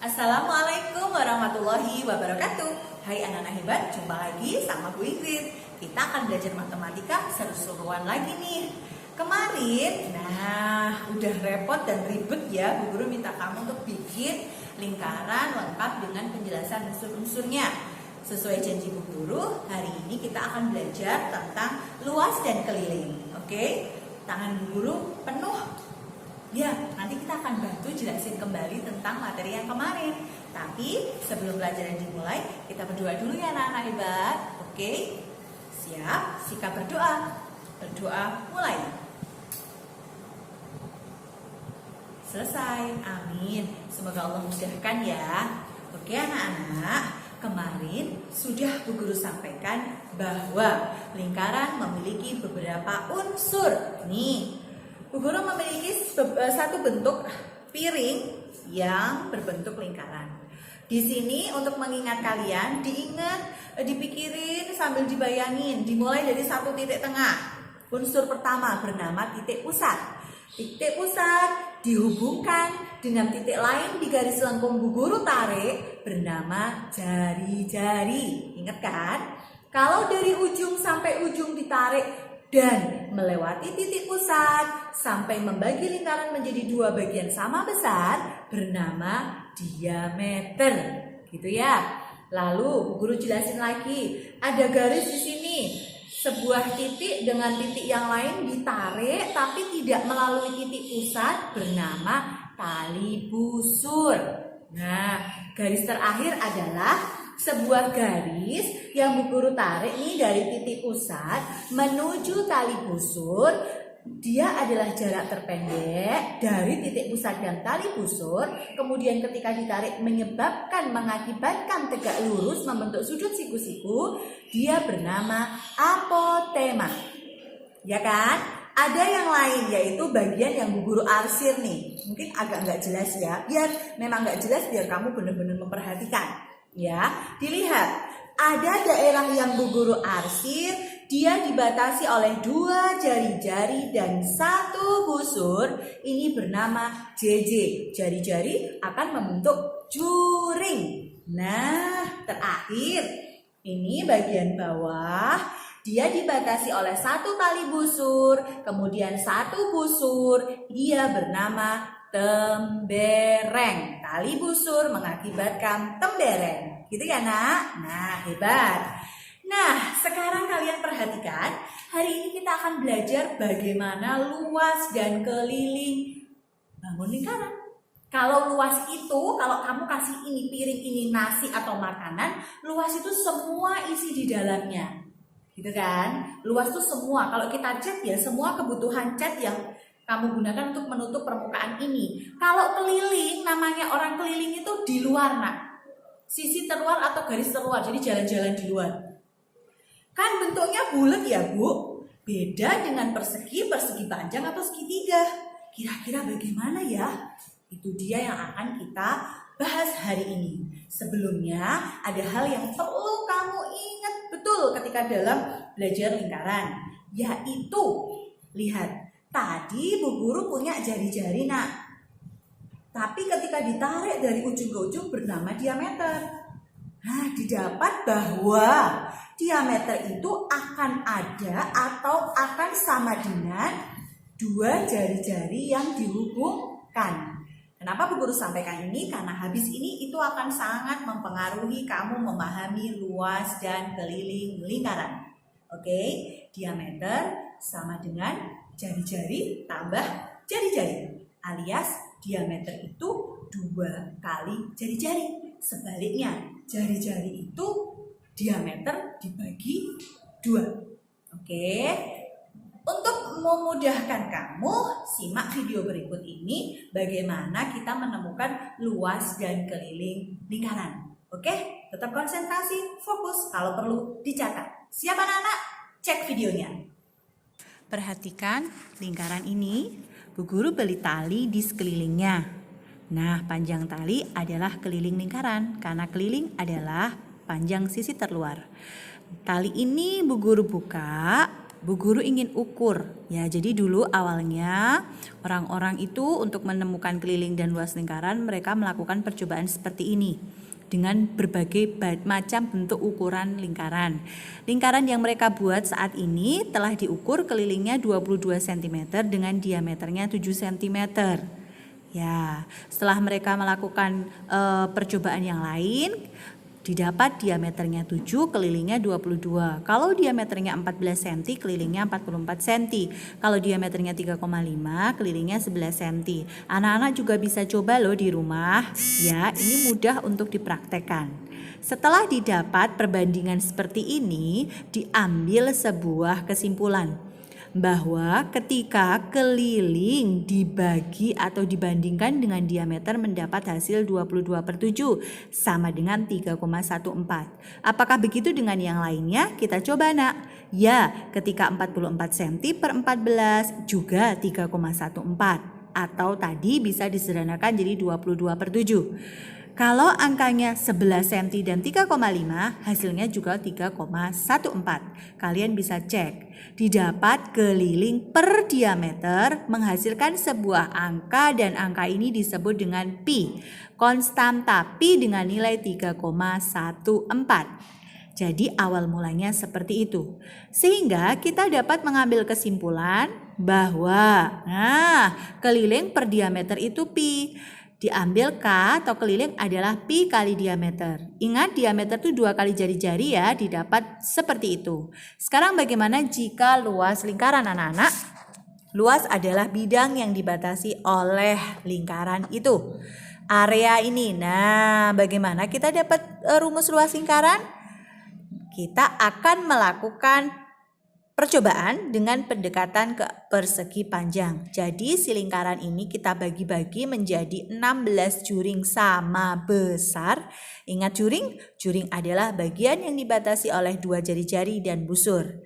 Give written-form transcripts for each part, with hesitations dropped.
Assalamualaikum warahmatullahi wabarakatuh. Hai anak-anak hebat, jumpa lagi sama Bu Ingrid. Kita akan belajar matematika seru-seruan lagi nih. Kemarin, udah repot dan ribet ya. Bu Guru minta kamu untuk bikin lingkaran lengkap dengan penjelasan unsur-unsurnya. Sesuai janji Bu Guru, hari ini kita akan belajar tentang luas dan keliling. Oke? Tangan Bu Guru penuh. Ya, nanti kita akan bantu jelasin kembali tentang materi yang kemarin. Tapi sebelum pelajaran dimulai, kita berdoa dulu ya anak-anak hebat. Oke? Siap? Sikap berdoa. Berdoa mulai. Selesai. Amin. Semoga Allah mudahkan ya. Oke anak-anak, kemarin sudah Bu Guru sampaikan bahwa lingkaran memiliki beberapa unsur. Nih, Bu Guru memiliki satu bentuk piring yang berbentuk lingkaran. Di sini untuk mengingat kalian, dipikirin sambil dibayangin. Dimulai dari satu titik tengah. Unsur pertama bernama titik pusat. Titik pusat dihubungkan dengan titik lain di garis lengkung Bu Guru tarik bernama jari-jari. Ingat kan? Kalau dari ujung sampai ujung ditarik dan melewati titik pusat sampai membagi lingkaran menjadi dua bagian sama besar bernama diameter, gitu ya. Lalu Bu Guru jelasin lagi, ada garis di sini, sebuah titik dengan titik yang lain ditarik tapi tidak melalui titik pusat bernama tali busur. Nah, garis terakhir adalah sebuah garis yang Bu Guru tarik nih dari titik pusat menuju tali busur. Dia adalah jarak terpendek dari titik pusat dan tali busur. Kemudian ketika ditarik mengakibatkan tegak lurus membentuk sudut siku-siku. Dia bernama apotema. Ya kan? Ada yang lain yaitu bagian yang Bu Guru arsir nih. Mungkin agak nggak jelas ya. Biar memang nggak jelas biar kamu benar-benar memperhatikan. Ya, dilihat ada daerah yang Bu Guru arsir, dia dibatasi oleh dua jari-jari dan satu busur. Ini bernama JJ. Jari-jari akan membentuk juring. Nah, terakhir ini bagian bawah, dia dibatasi oleh satu tali busur, kemudian satu busur, dia bernama tembereng. Tali busur mengakibatkan tembereng. Gitu ya nak? Nah, hebat. Nah, sekarang kalian perhatikan, hari ini kita akan belajar bagaimana luas dan keliling bangun lingkaran. Kalau luas itu, kalau kamu kasih ini piring, ini nasi atau makanan, luas itu semua isi di dalamnya. Gitu kan? Luas itu semua. Kalau kita cat ya, semua kebutuhan cat yang kamu gunakan untuk menutup permukaan ini. Kalau keliling, namanya orang keliling itu di luar nak. Sisi terluar atau garis terluar, jadi jalan-jalan di luar. Kan bentuknya bulat ya Bu? Beda dengan persegi panjang atau segitiga. Kira-kira bagaimana ya? Itu dia yang akan kita bahas hari ini. Sebelumnya ada hal yang perlu kamu ingat betul ketika dalam belajar lingkaran. Yaitu, lihat, tadi Bu Guru punya jari-jari nak. Tapi ketika ditarik dari ujung ke ujung bernama diameter. Nah, didapat bahwa diameter itu akan ada atau akan sama dengan dua jari-jari yang dihubungkan. Kenapa Bu Guru sampaikan ini? Karena habis ini itu akan sangat mempengaruhi kamu memahami luas dan keliling lingkaran. Oke, diameter sama dengan jari-jari tambah jari-jari, alias diameter itu 2 kali jari-jari. Sebaliknya, jari-jari itu diameter dibagi 2. Oke. Untuk memudahkan kamu, simak video berikut ini bagaimana kita menemukan luas dan keliling lingkaran. Oke, tetap konsentrasi, fokus, kalau perlu dicatat. Siap anak-anak? Cek videonya. Perhatikan lingkaran ini. Bu Guru beli tali di sekelilingnya. Nah, panjang tali adalah keliling lingkaran karena keliling adalah panjang sisi terluar. Tali ini Bu Guru buka Bu Guru ingin ukur. Ya, jadi dulu awalnya orang-orang itu untuk menemukan keliling dan luas lingkaran mereka melakukan percobaan seperti ini dengan berbagai macam bentuk ukuran lingkaran. Lingkaran yang mereka buat saat ini telah diukur kelilingnya 22 cm dengan diameternya 7 cm. Ya, setelah mereka melakukan percobaan yang lain, didapat diameternya 7, kelilingnya 22. Kalau diameternya 14 cm, kelilingnya 44 cm. Kalau diameternya 3,5, kelilingnya 11 cm. Anak-anak juga bisa coba loh di rumah. Ya, ini mudah untuk dipraktekkan. Setelah didapat perbandingan seperti ini, diambil sebuah kesimpulan bahwa ketika keliling dibagi atau dibandingkan dengan diameter mendapat hasil 22/7 sama dengan 3,14. Apakah begitu dengan yang lainnya? Kita coba nak. Ya, ketika 44 cm per 14 juga 3,14 atau tadi bisa disederhanakan jadi 22/7. Kalau angkanya 11 cm dan 3,5, hasilnya juga 3,14. Kalian bisa cek. Didapat keliling per diameter menghasilkan sebuah angka dan angka ini disebut dengan pi. Konstanta pi dengan nilai 3,14. Jadi awal mulanya seperti itu. Sehingga kita dapat mengambil kesimpulan bahwa keliling per diameter itu pi. Diambil K atau keliling adalah pi kali diameter. Ingat diameter itu 2 kali jari-jari ya, didapat seperti itu. Sekarang bagaimana jika luas lingkaran anak-anak? Luas adalah bidang yang dibatasi oleh lingkaran itu. Area ini, nah bagaimana kita dapat rumus luas lingkaran? Kita akan melakukan percobaan dengan pendekatan ke persegi panjang. Jadi si lingkaran ini kita bagi-bagi menjadi 16 juring sama besar. Ingat juring? Juring adalah bagian yang dibatasi oleh 2 jari-jari dan busur.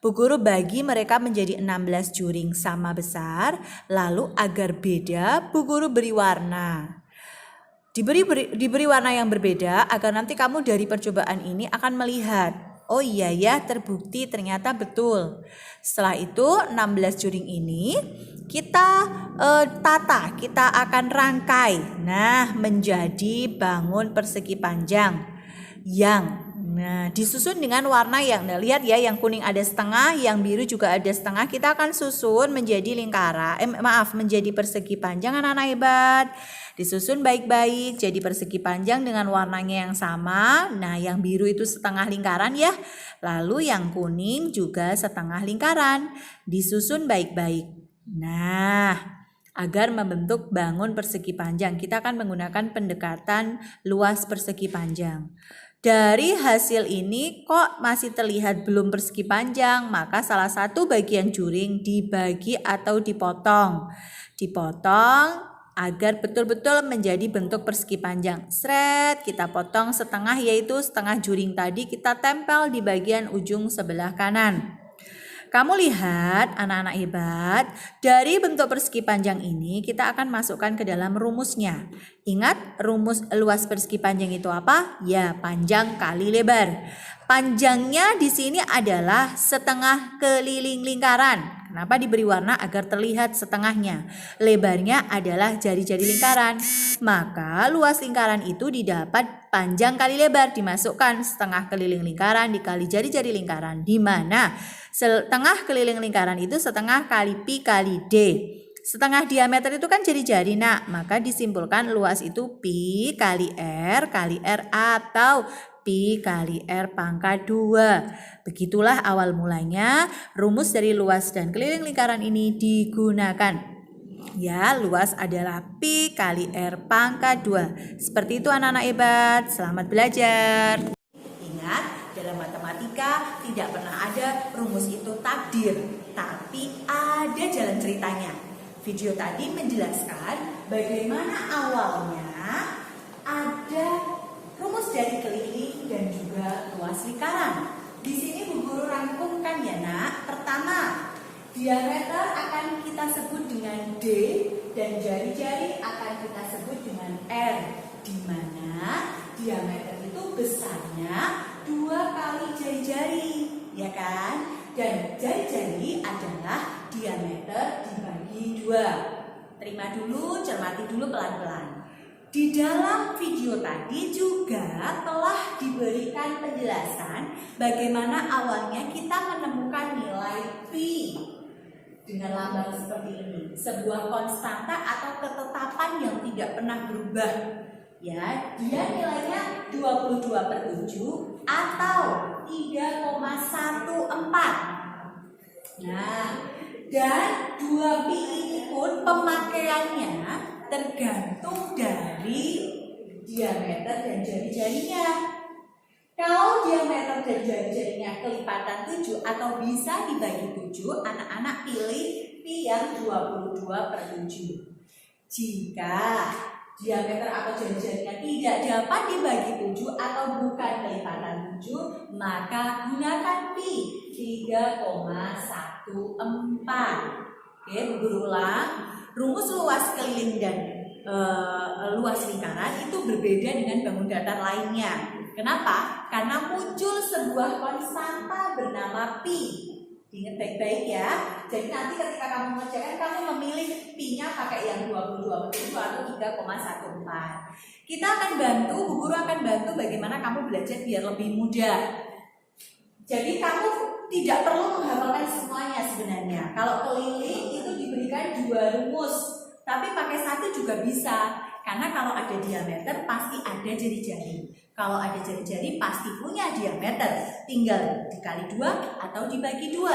Bu Guru bagi mereka menjadi 16 juring sama besar. Lalu agar beda, Bu Guru beri warna. Diberi warna yang berbeda agar nanti kamu dari percobaan ini akan melihat, oh iya ya, terbukti ternyata betul. Setelah itu 16 juring ini kita tata, kita akan rangkai. Nah, menjadi bangun persegi panjang yang disusun dengan warna yang lihat ya, yang kuning ada setengah, yang biru juga ada setengah. Kita akan susun menjadi menjadi persegi panjang anak-anak hebat. Disusun baik-baik jadi persegi panjang dengan warnanya yang sama. Nah, yang biru itu setengah lingkaran ya. Lalu yang kuning juga setengah lingkaran. Disusun baik-baik. Nah, agar membentuk bangun persegi panjang, kita akan menggunakan pendekatan luas persegi panjang. Dari hasil ini kok masih terlihat belum persegi panjang, maka salah satu bagian juring dibagi atau dipotong. Dipotong agar betul-betul menjadi bentuk persegi panjang. Sret, kita potong setengah, yaitu setengah juring tadi kita tempel di bagian ujung sebelah kanan. Kamu lihat anak-anak hebat, dari bentuk persegi panjang ini kita akan masukkan ke dalam rumusnya. Ingat rumus luas persegi panjang itu apa? Ya, panjang kali lebar. Panjangnya di sini adalah setengah keliling lingkaran. Kenapa diberi warna? Agar terlihat setengahnya. Lebarnya adalah jari-jari lingkaran. Maka luas lingkaran itu didapat panjang kali lebar, dimasukkan setengah keliling lingkaran dikali jari-jari lingkaran, di mana setengah keliling lingkaran itu setengah kali pi kali d. Setengah diameter itu kan jari-jari nak, maka disimpulkan luas itu pi kali r atau pi kali r pangkat 2. Begitulah awal mulanya rumus dari luas dan keliling lingkaran ini digunakan. Ya, luas adalah pi kali r pangkat 2. Seperti itu anak-anak hebat, selamat belajar. Ingat, dalam matematika tidak pernah ada rumus itu takdir, tapi ada jalan ceritanya. Video tadi menjelaskan bagaimana awalnya ada rumus dari keliling dan juga luas lingkaran. Di sini Bu Guru rangkumkan ya nak. Pertama, diameter akan kita sebut dengan D dan jari-jari akan kita sebut dengan R, di mana diameter itu besarnya 2 kali jari-jari, ya kan? Dan jari-jari adalah diameter dibagi 2. Terima dulu, cermati dulu pelan-pelan. Di dalam video tadi juga telah diberikan penjelasan bagaimana awalnya kita menemukan nilai pi dengan lambang seperti ini, sebuah konstanta atau ketetapan yang tidak pernah berubah. Ya, dia nilainya 22/7 atau 3,14. Nah, dan 2pi ini pun pemakaiannya tergantung dari diameter dan jari-jarinya. Kalau diameter dan jari-jarinya kelipatan 7 atau bisa dibagi 7, anak-anak pilih pi yang 22/7. Jika diameter atau jari-jarinya tidak dapat dibagi 7 atau bukan kelipatan 7, maka gunakan pi 3,14. Oke, berulang. Rumus luas keliling dan luas lingkaran itu berbeda dengan bangun datar lainnya. Kenapa? Karena muncul sebuah konstanta bernama pi. Ingat baik-baik ya. Jadi nanti ketika kamu mengerjakan, kamu memilih pi-nya pakai yang 22/7 atau 3,14. Kita akan bantu, Bu Guru akan bantu bagaimana kamu belajar biar lebih mudah. Jadi kamu tidak perlu menghafalkan semuanya sebenarnya. Kalau keliling itu diberikan 2 rumus, tapi pakai 1 juga bisa. Karena kalau ada diameter pasti ada jari-jari. Kalau ada jari-jari pasti punya diameter. Tinggal dikali 2 atau dibagi 2.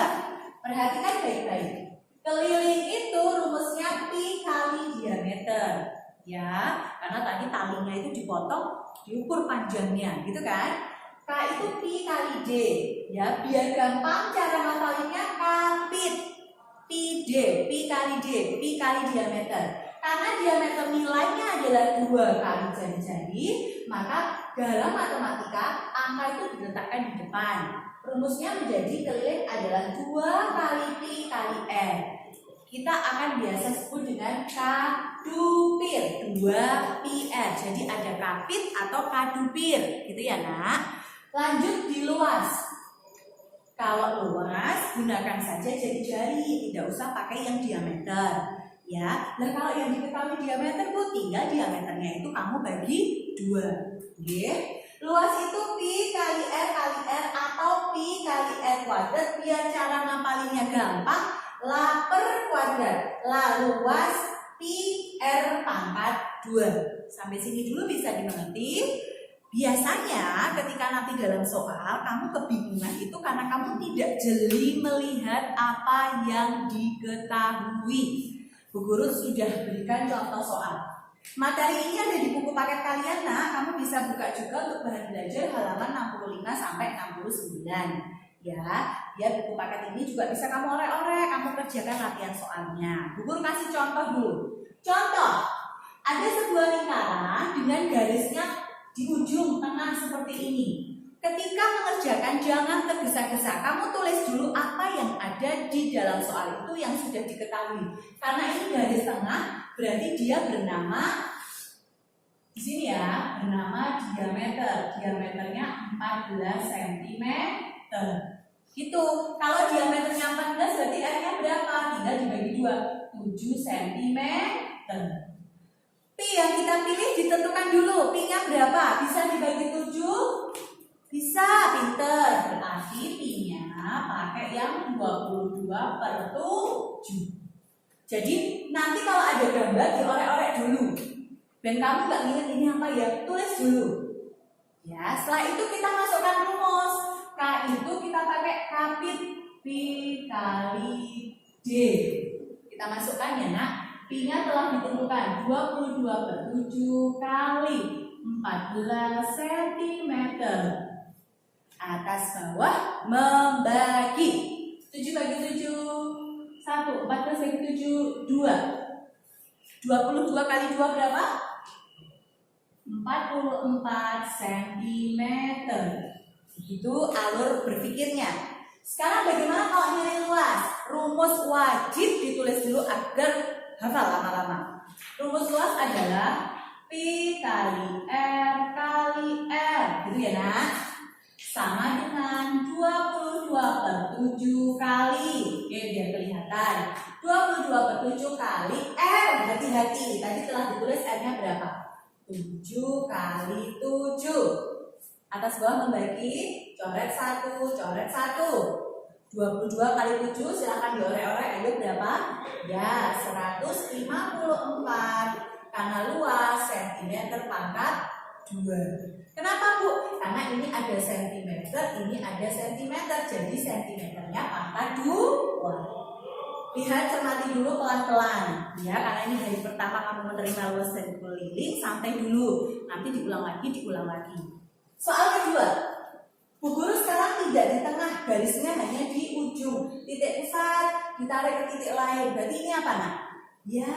Perhatikan baik-baik. Keliling itu rumusnya pi kali diameter. Ya, karena tadi talinya itu dipotong, diukur panjangnya, gitu kan? K itu pi kali D. Ya, biar gampang cara ngafalinnya kapit. Pi D, pi kali D, pi kali diameter. Karena diameter nilainya adalah 2 kali jari-jari, maka dalam matematika angka itu diletakkan di depan. Rumusnya menjadi keliling adalah 2 kali pi kali r. Kita akan biasa sebut dengan kadupir, 2pi r. Jadi ada kapit atau kadupir, gitu ya nak. Lanjut di luas. Kalau luas gunakan saja jari-jari, tidak usah pakai yang diameter. Ya, nah kalau yang diketahui diameter Bu, tinggal diameternya itu kamu bagi 2. Luas itu pi kali r atau pi kali r kuadrat. Biar cara ngapalinnya gampang, la per kuadrat, la luas pi r pangkat 2. Sampai sini dulu bisa dimengerti. Biasanya ketika nanti dalam soal kamu kebingungan itu karena kamu tidak jeli melihat apa yang diketahui. Bu Guru sudah berikan contoh soal. Materi ini ada di buku paket kalian nak. Kamu bisa buka juga untuk bahan belajar halaman 65 sampai 69. Ya, biar buku paket ini juga bisa kamu orek-orek, kamu kerjakan latihan soalnya. Bu Guru kasih contoh dulu. Contoh, ada sebuah lingkaran dengan garisnya di ujung tengah seperti ini. Ketika mengerjakan jangan tergesa-gesa. Kamu tulis dulu apa yang ada di dalam soal itu yang sudah diketahui. Karena ini garis tengah, berarti dia bernama di sini ya, bernama diameter. Diameternya 14 cm. Gitu. Kalau diameternya 14 berarti R-nya berapa? Tinggal dibagi 2, 7 cm. Pi yang kita pilih ditentukan dulu. Pi-nya berapa? Bisa dibagi 7? Bisa, pinter. Berarti pi-nya pakai yang 22/7. Jadi nanti kalau ada gambar diorek-orek dulu. Dan kamu nggak ingat ini apa ya? Tulis dulu. Ya, setelah itu kita masukkan rumus. K itu kita pakai kapit pi kali D. Kita masukkan ya nak. Pi-nya telah ditentukan 22/7 kali 14 cm. Atas bawah membagi 7 bagi 7 1, 14 bagi 7 2. 22 kali 2 berapa? 44 cm. Begitu alur berpikirnya. Sekarang bagaimana kalau nyari luas? Rumus wajib ditulis dulu agar hafal lama-lama. Rumus luas adalah pi kali r kali r, gitu ya nak? Sama dengan 22/7 kali. Oke, biar Hati-hati, tadi telah ditulis R-nya berapa? 7 kali 7. Atas bawah membagi, coret 1, coret 1. 22 kali 7, silahkan diorek-orek. Ayo berapa? Ya, 154. Karena luas cm pangkat 2. Kenapa Bu? Karena ini ada sentimeter, ini ada sentimeter. Jadi sentimeternya pangkat 2. Lihat, cermati dulu pelan-pelan. Ya, karena ini hari pertama kamu menerima luas dan keliling, santai dulu. Nanti diulang lagi. Soal kedua. Bu Guru sekarang tidak di tengah, garisnya hanya di ujung. Titik pusat ditarik ke titik lain. Berarti ini apa, Nak? Ya,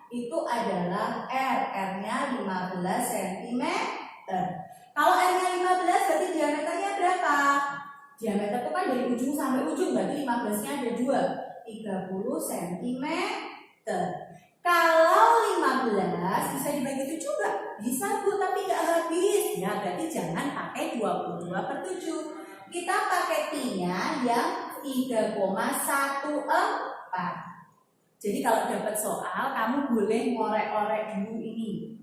itu adalah R. R-nya 15 cm. Kalau R-nya 15, berarti diameternya berapa? Diameter itu kan dari ujung sampai ujung, berarti 15-nya ada 2. 30 cm. Kalau 15 bisa dibagi 7 enggak? Bisa Bu, tapi nggak habis. Ya, berarti jangan pakai 22/7. Kita pakai pi-nya yang 3,14. Jadi kalau dapat soal, kamu boleh ngorek-orek dulu ini.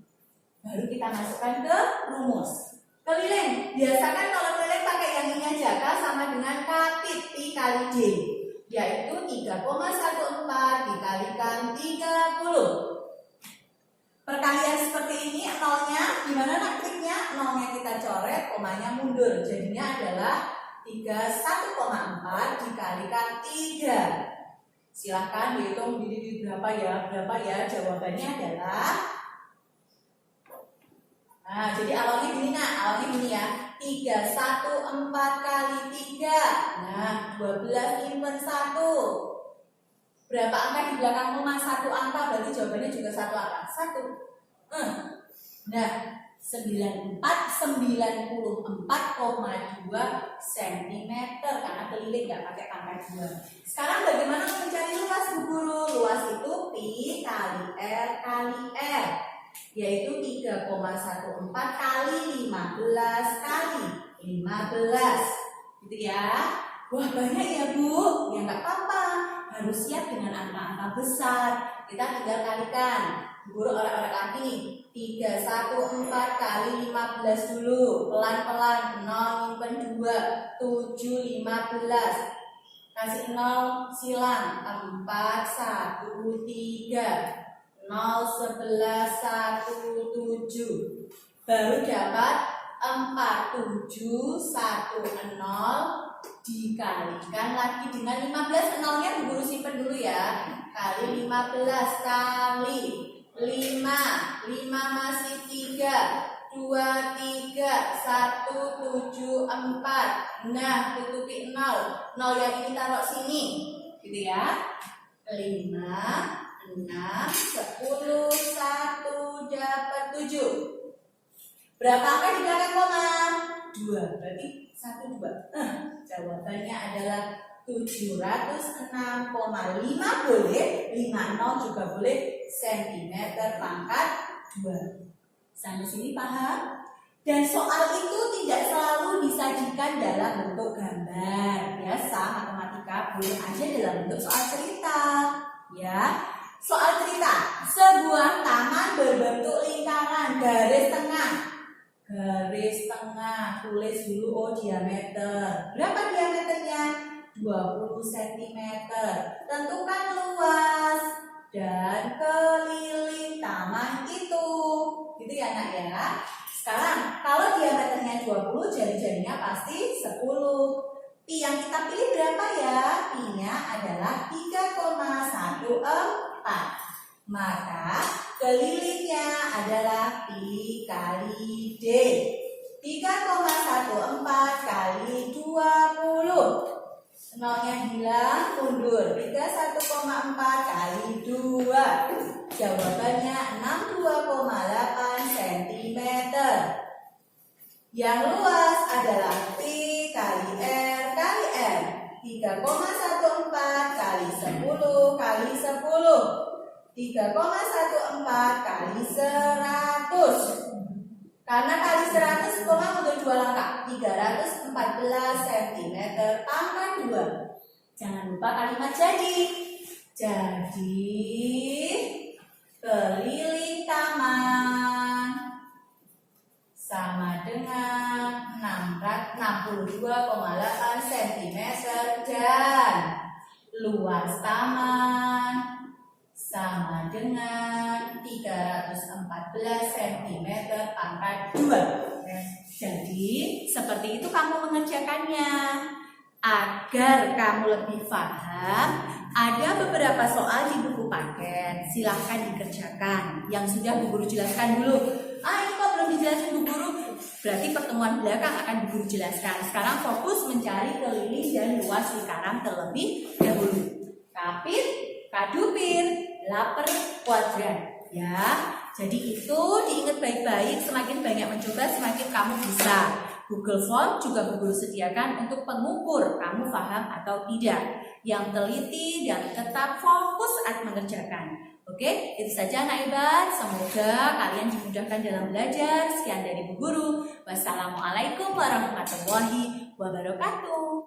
Baru kita masukkan ke rumus. Keliling, biasakan kalau keliling pakai yang ini aja, K sama dengan kapit pi kali D, yaitu 3,14 dikalikan 30. Perkalian seperti ini, nolnya gimana Nak triknya? Nolnya kita coret, komanya mundur. Jadinya adalah 31,4 dikalikan 3. Silahkan dihitung berapa ya? Jawabannya adalah, nah jadi awalnya gini Nak, awalnya gini ya, 314 kali 3. Nah, 12 impen 1. Berapa angka di belakang koma? 1 angka, berarti jawabannya juga 1 angka. 1. Nah, 94,2 cm karena keliling nggak pakai pangkat 2. Sekarang bagaimana mencari luas Bu Guru? Luas itu pi kali R kali R, yaitu 3,14 kali 15 kali 15. Gitu ya. Wah, banyak ya Bu. Ya nggak apa-apa. Harus siap dengan angka-angka besar. Kita tinggal kalikan. Guru orek-orek lagi nih. 314 kali 15 dulu. Pelan-pelan. 0 nyimpen 2. 7 15. Kasih 0 silang. 4 1 3. 0 11 1 7. Baru dapat 47 1 0 dikalikan lagi dengan 15. Nolnya Bu Guru simpen dulu ya. Kali 15 kali 5. 5 masih 3. 2 3 1 7 4. Nah, tutupi 0. 0 yang ini taruh sini. Gitu ya. 5 6 10 1 dapat 7. Berapa angka di belakang koma? 2. Berarti 1 2. Jawabannya adalah 706,5 boleh, 50 juga boleh, sentimeter pangkat 2. Sampai sini paham? Dan soal itu tidak selalu disajikan dalam bentuk gambar. Biasa matematika boleh aja dalam bentuk soal cerita. Ya, soal cerita. Sebuah taman berbentuk lingkaran, garis tengah. Garis tengah, tulis dulu O diameter. Berapa diameternya? 20 cm. Tentukan luas dan keliling taman itu. Gitu ya Nak ya. Sekarang kalau diameternya 20, jari-jarinya pasti 10. Pi yang kita pilih berapa ya? Pi-nya adalah 3,14. Maka kelilingnya adalah pi kali D. 3,14 kali 20. Nolnya hilang, mundur. 31,4 kali 2. Jawabannya 62,8 cm. Yang luas adalah pi kali R kali R. 3,14 kali 10 kali 10. 3,14 kali 100. Karena kali 100 koma untuk 2 langkah, 314 cm pangkat 2. Jangan lupa kalimat jadi. Jadi keliling taman sama dengan 662,8 cm dan luas taman sama dengan 314 cm pangkat 2. Jadi seperti itu kamu mengerjakannya. Agar kamu lebih paham, ada beberapa soal di buku paket. Silahkan dikerjakan. Yang sudah Bu Guru jelaskan dulu. Ini kok belum dijelasin Bu Guru? Berarti pertemuan belakang akan Bu Guru jelaskan. Sekarang fokus mencari keliling dan luas lingkaran terlebih dahulu. Kapit, kadupir, laper, kuadran. Ya, jadi itu diingat baik-baik. Semakin banyak mencoba, semakin kamu bisa. Google Form juga Bu Guru sediakan untuk pengukur kamu paham atau tidak, yang teliti dan tetap fokus saat mengerjakan. Oke, itu saja anak hebat. Semoga kalian dimudahkan dalam belajar. Sekian dari Bu Guru. Wassalamualaikum warahmatullahi wabarakatuh.